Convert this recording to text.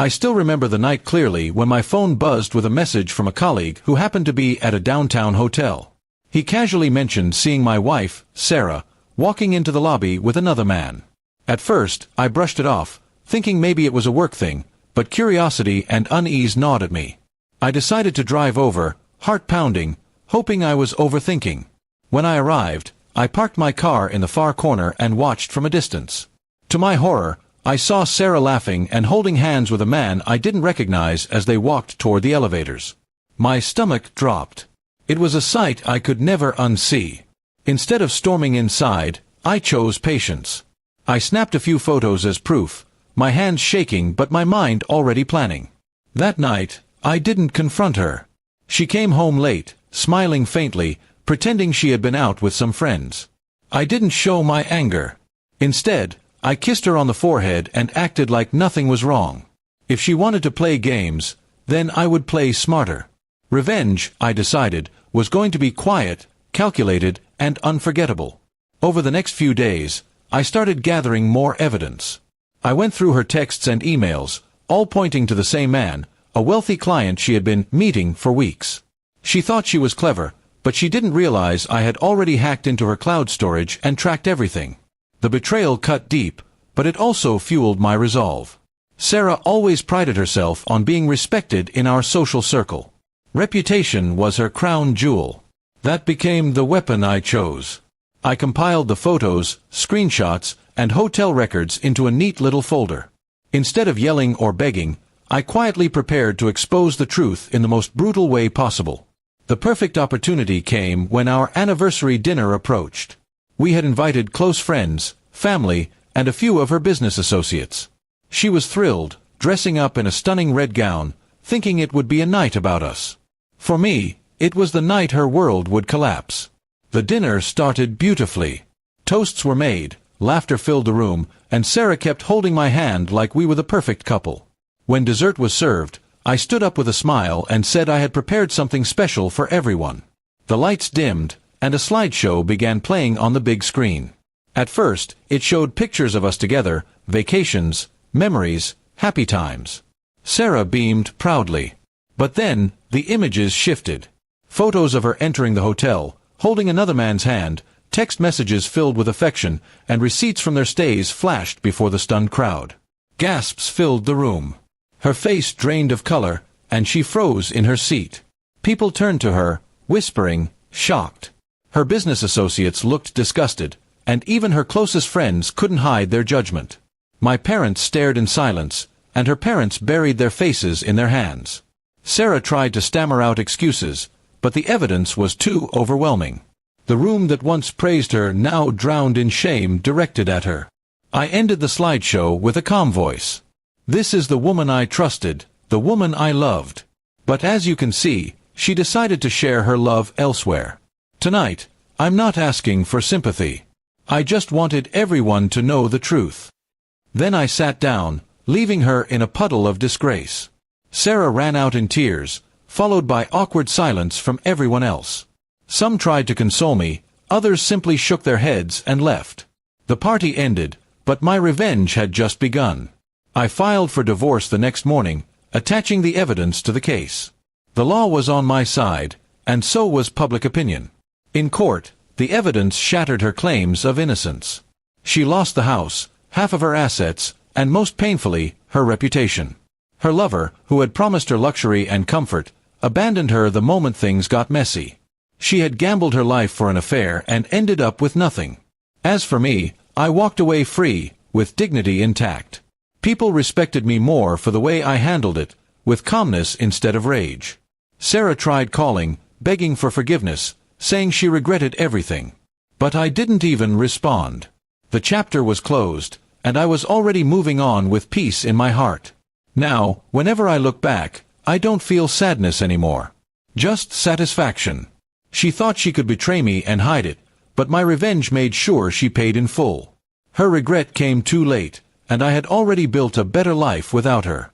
I still remember the night clearly when my phone buzzed with a message from a colleague who happened to be at a downtown hotel. He casually mentioned seeing my wife, Sarah, walking into the lobby with another man. At first, I brushed it off, thinking maybe it was a work thing, but curiosity and unease gnawed at me. I decided to drive over, heart pounding, hoping I was overthinking. When I arrived, I parked my car in the far corner and watched from a distance. To my horror, I saw Sarah laughing and holding hands with a man I didn't recognize as they walked toward the elevators. My stomach dropped. It was a sight I could never unsee. Instead of storming inside, I chose patience. I snapped a few photos as proof, my hands shaking but my mind already planning. That night, I didn't confront her. She came home late, smiling faintly, pretending she had been out with some friends. I didn't show my anger. Instead, I kissed her on the forehead and acted like nothing was wrong. If she wanted to play games, then I would play smarter. Revenge, I decided, was going to be quiet, calculated, and unforgettable. Over the next few days, I started gathering more evidence. I went through her texts and emails, all pointing to the same man, a wealthy client she had been meeting for weeks. She thought she was clever, but she didn't realize I had already hacked into her cloud storage and tracked everything. The betrayal cut deep, but it also fueled my resolve. Sarah always prided herself on being respected in our social circle. Reputation was her crown jewel. That became the weapon I chose. I compiled the photos, screenshots, and hotel records into a neat little folder. Instead of yelling or begging, I quietly prepared to expose the truth in the most brutal way possible. The perfect opportunity came when our anniversary dinner approached. We had invited close friends, family, and a few of her business associates. She was thrilled, dressing up in a stunning red gown, thinking it would be a night about us. For me, it was the night her world would collapse. The dinner started beautifully. Toasts were made, laughter filled the room, and Sarah kept holding my hand like we were the perfect couple. When dessert was served, I stood up with a smile and said I had prepared something special for everyone. The lights dimmed, and a slideshow began playing on the big screen. At first, it showed pictures of us together, vacations, memories, happy times. Sarah beamed proudly. But then, the images shifted. Photos of her entering the hotel, holding another man's hand, text messages filled with affection, and receipts from their stays flashed before the stunned crowd. Gasps filled the room. Her face drained of color, and she froze in her seat. People turned to her, whispering, shocked. Her business associates looked disgusted, and even her closest friends couldn't hide their judgment. My parents stared in silence, and her parents buried their faces in their hands. Sarah tried to stammer out excuses, but the evidence was too overwhelming. The room that once praised her now drowned in shame directed at her. I ended the slideshow with a calm voice. This is the woman I trusted, the woman I loved. But as you can see, she decided to share her love elsewhere. Tonight, I'm not asking for sympathy. I just wanted everyone to know the truth. Then I sat down, leaving her in a puddle of disgrace. Sarah ran out in tears, followed by awkward silence from everyone else. Some tried to console me, others simply shook their heads and left. The party ended, but my revenge had just begun. I filed for divorce the next morning, attaching the evidence to the case. The law was on my side, and so was public opinion. In court, the evidence shattered her claims of innocence. She lost the house, half of her assets, and most painfully, her reputation. Her lover, who had promised her luxury and comfort, abandoned her the moment things got messy. She had gambled her life for an affair and ended up with nothing. As for me, I walked away free, with dignity intact. People respected me more for the way I handled it, with calmness instead of rage. Sarah tried calling, begging for forgiveness, saying she regretted everything. But I didn't even respond. The chapter was closed, and I was already moving on with peace in my heart. Now, whenever I look back, I don't feel sadness anymore. Just satisfaction. She thought she could betray me and hide it, but my revenge made sure she paid in full. Her regret came too late, and I had already built a better life without her.